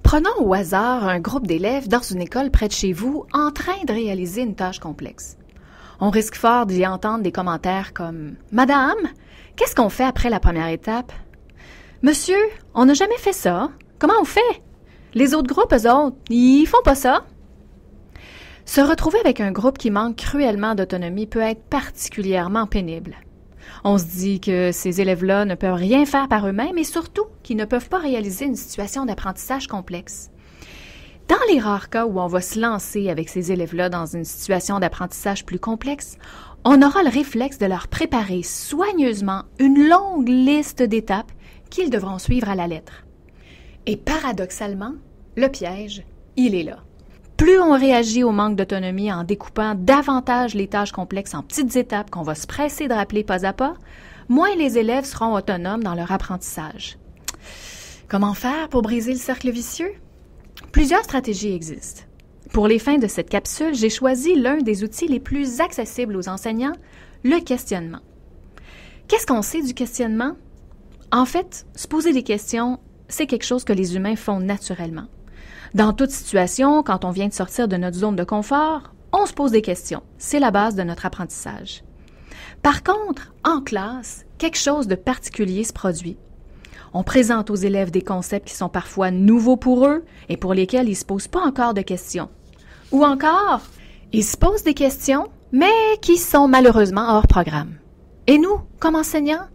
Prenons au hasard un groupe d'élèves dans une école près de chez vous en train de réaliser une tâche complexe. On risque fort d'y entendre des commentaires comme « Madame, qu'est-ce qu'on fait après la première étape? »« Monsieur, on n'a jamais fait ça. Comment on fait? Les autres groupes, eux autres, ils font pas ça. » Se retrouver avec un groupe qui manque cruellement d'autonomie peut être particulièrement pénible. On se dit que ces élèves-là ne peuvent rien faire par eux-mêmes et surtout qu'ils ne peuvent pas réaliser une situation d'apprentissage complexe. Dans les rares cas où on va se lancer avec ces élèves-là dans une situation d'apprentissage plus complexe, on aura le réflexe de leur préparer soigneusement une longue liste d'étapes qu'ils devront suivre à la lettre. Et paradoxalement, le piège, il est là. Plus on réagit au manque d'autonomie en découpant davantage les tâches complexes en petites étapes qu'on va se presser de rappeler pas à pas, moins les élèves seront autonomes dans leur apprentissage. Comment faire pour briser le cercle vicieux? Plusieurs stratégies existent. Pour les fins de cette capsule, j'ai choisi l'un des outils les plus accessibles aux enseignants, le questionnement. Qu'est-ce qu'on sait du questionnement? En fait, se poser des questions, c'est quelque chose que les humains font naturellement. Dans toute situation, quand on vient de sortir de notre zone de confort, on se pose des questions. C'est la base de notre apprentissage. Par contre, en classe, quelque chose de particulier se produit. On présente aux élèves des concepts qui sont parfois nouveaux pour eux et pour lesquels ils ne se posent pas encore de questions. Ou encore, ils se posent des questions, mais qui sont malheureusement hors programme. Et nous, comme enseignants,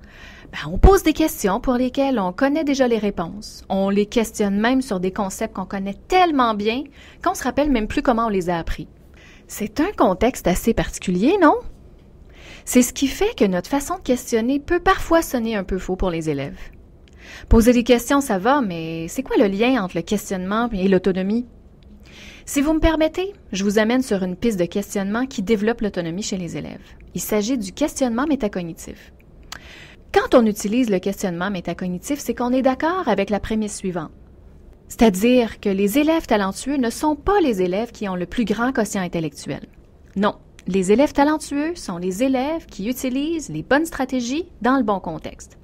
on pose des questions pour lesquelles on connaît déjà les réponses. On les questionne même sur des concepts qu'on connaît tellement bien qu'on se rappelle même plus comment on les a appris. C'est un contexte assez particulier, non? C'est ce qui fait que notre façon de questionner peut parfois sonner un peu faux pour les élèves. Poser des questions, ça va, mais c'est quoi le lien entre le questionnement et l'autonomie? Si vous me permettez, je vous amène sur une piste de questionnement qui développe l'autonomie chez les élèves. Il s'agit du questionnement métacognitif. Quand on utilise le questionnement métacognitif, c'est qu'on est d'accord avec la prémisse suivante. C'est-à-dire que les élèves talentueux ne sont pas les élèves qui ont le plus grand quotient intellectuel. Non, les élèves talentueux sont les élèves qui utilisent les bonnes stratégies dans le bon contexte.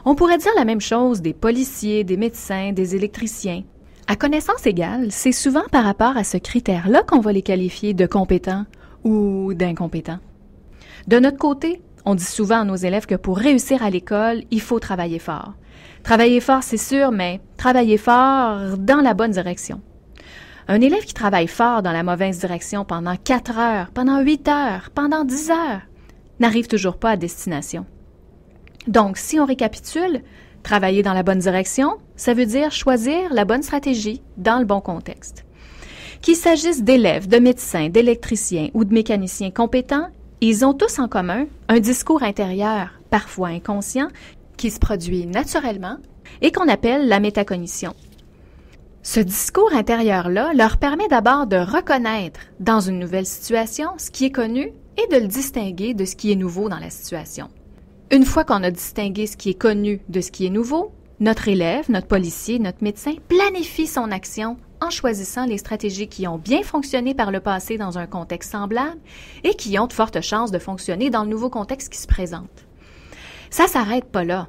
On pourrait dire la même chose des policiers, des médecins, des électriciens. À connaissance égale, c'est souvent par rapport à ce critère-là qu'on va les qualifier de compétents ou d'incompétents. De notre côté, on dit souvent à nos élèves que pour réussir à l'école, il faut travailler fort. Travailler fort, c'est sûr, mais travailler fort dans la bonne direction. Un élève qui travaille fort dans la mauvaise direction pendant 4 heures, pendant 8 heures, pendant 10 heures, n'arrive toujours pas à destination. Donc, si on récapitule, travailler dans la bonne direction, ça veut dire choisir la bonne stratégie dans le bon contexte. Qu'il s'agisse d'élèves, de médecins, d'électriciens ou de mécaniciens compétents, ils ont tous en commun un discours intérieur, parfois inconscient, qui se produit naturellement et qu'on appelle la métacognition. Ce discours intérieur-là leur permet d'abord de reconnaître dans une nouvelle situation ce qui est connu et de le distinguer de ce qui est nouveau dans la situation. Une fois qu'on a distingué ce qui est connu de ce qui est nouveau, notre élève, notre policier, notre médecin planifie son action en choisissant les stratégies qui ont bien fonctionné par le passé dans un contexte semblable et qui ont de fortes chances de fonctionner dans le nouveau contexte qui se présente. Ça s'arrête pas là.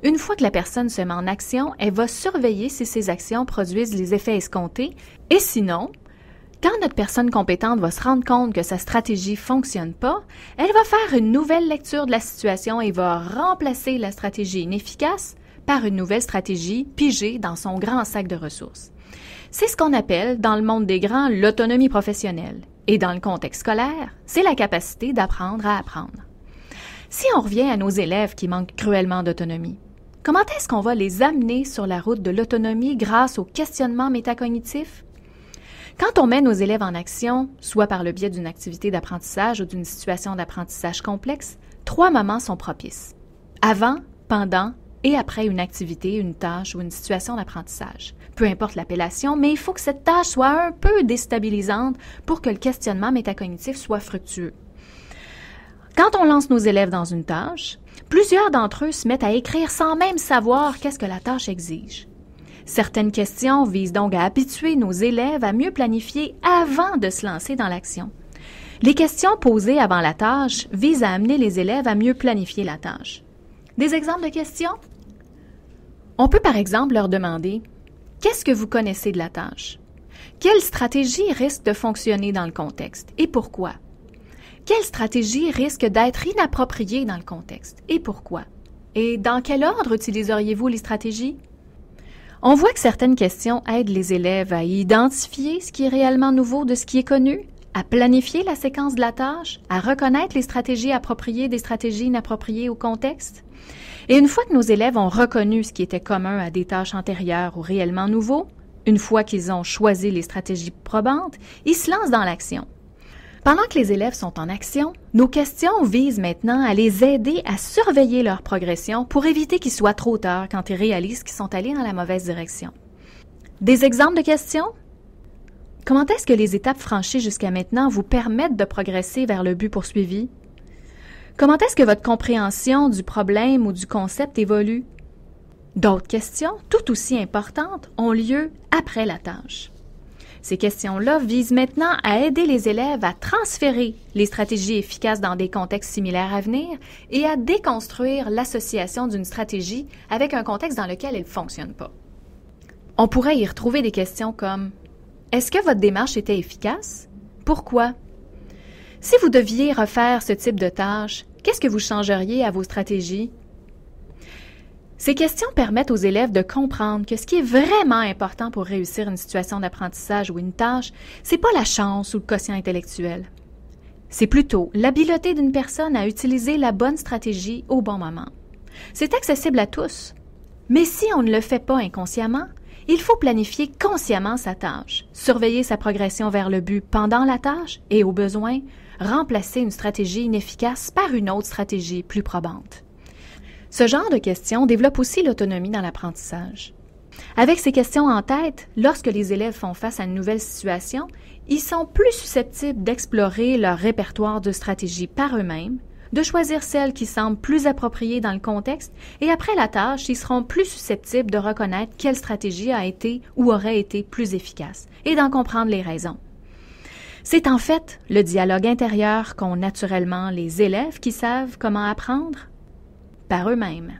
Une fois que la personne se met en action, elle va surveiller si ses actions produisent les effets escomptés et sinon, quand notre personne compétente va se rendre compte que sa stratégie fonctionne pas, elle va faire une nouvelle lecture de la situation et va remplacer la stratégie inefficace par une nouvelle stratégie pigée dans son grand sac de ressources. C'est ce qu'on appelle, dans le monde des grands, l'autonomie professionnelle. Et dans le contexte scolaire, c'est la capacité d'apprendre à apprendre. Si on revient à nos élèves qui manquent cruellement d'autonomie, comment est-ce qu'on va les amener sur la route de l'autonomie grâce au questionnement métacognitif? Quand on met nos élèves en action, soit par le biais d'une activité d'apprentissage ou d'une situation d'apprentissage complexe, 3 moments sont propices. Avant, pendant et après une activité, une tâche ou une situation d'apprentissage. Peu importe l'appellation, mais il faut que cette tâche soit un peu déstabilisante pour que le questionnement métacognitif soit fructueux. Quand on lance nos élèves dans une tâche, plusieurs d'entre eux se mettent à écrire sans même savoir qu'est-ce que la tâche exige. Certaines questions visent donc à habituer nos élèves à mieux planifier avant de se lancer dans l'action. Les questions posées avant la tâche visent à amener les élèves à mieux planifier la tâche. Des exemples de questions? On peut par exemple leur demander Qu'est-ce que vous connaissez de la tâche? Quelle stratégie risque de fonctionner dans le contexte et pourquoi? Quelle stratégie risque d'être inappropriée dans le contexte et pourquoi? Et dans quel ordre utiliseriez-vous les stratégies? On voit que certaines questions aident les élèves à identifier ce qui est réellement nouveau de ce qui est connu, à planifier la séquence de la tâche, à reconnaître les stratégies appropriées des stratégies inappropriées au contexte. Et une fois que nos élèves ont reconnu ce qui était commun à des tâches antérieures ou réellement nouveau, une fois qu'ils ont choisi les stratégies probantes, ils se lancent dans l'action. Pendant que les élèves sont en action, nos questions visent maintenant à les aider à surveiller leur progression pour éviter qu'il soit trop tard quand ils réalisent qu'ils sont allés dans la mauvaise direction. Des exemples de questions? Comment est-ce que les étapes franchies jusqu'à maintenant vous permettent de progresser vers le but poursuivi? Comment est-ce que votre compréhension du problème ou du concept évolue? D'autres questions, tout aussi importantes, ont lieu après la tâche. Ces questions-là visent maintenant à aider les élèves à transférer les stratégies efficaces dans des contextes similaires à venir et à déconstruire l'association d'une stratégie avec un contexte dans lequel elle ne fonctionne pas. On pourrait y retrouver des questions comme « Est-ce que votre démarche était efficace? Pourquoi? Si vous deviez refaire ce type de tâche, qu'est-ce que vous changeriez à vos stratégies? » Ces questions permettent aux élèves de comprendre que ce qui est vraiment important pour réussir une situation d'apprentissage ou une tâche, c'est pas la chance ou le quotient intellectuel. C'est plutôt l'habileté d'une personne à utiliser la bonne stratégie au bon moment. C'est accessible à tous. Mais si on ne le fait pas inconsciemment, il faut planifier consciemment sa tâche, surveiller sa progression vers le but pendant la tâche et, au besoin, remplacer une stratégie inefficace par une autre stratégie plus probante. Ce genre de questions développe aussi l'autonomie dans l'apprentissage. Avec ces questions en tête, lorsque les élèves font face à une nouvelle situation, ils sont plus susceptibles d'explorer leur répertoire de stratégies par eux-mêmes, de choisir celles qui semblent plus appropriées dans le contexte, et après la tâche, ils seront plus susceptibles de reconnaître quelle stratégie a été ou aurait été plus efficace, et d'en comprendre les raisons. C'est en fait le dialogue intérieur qu'ont naturellement les élèves qui savent comment apprendre par eux-mêmes.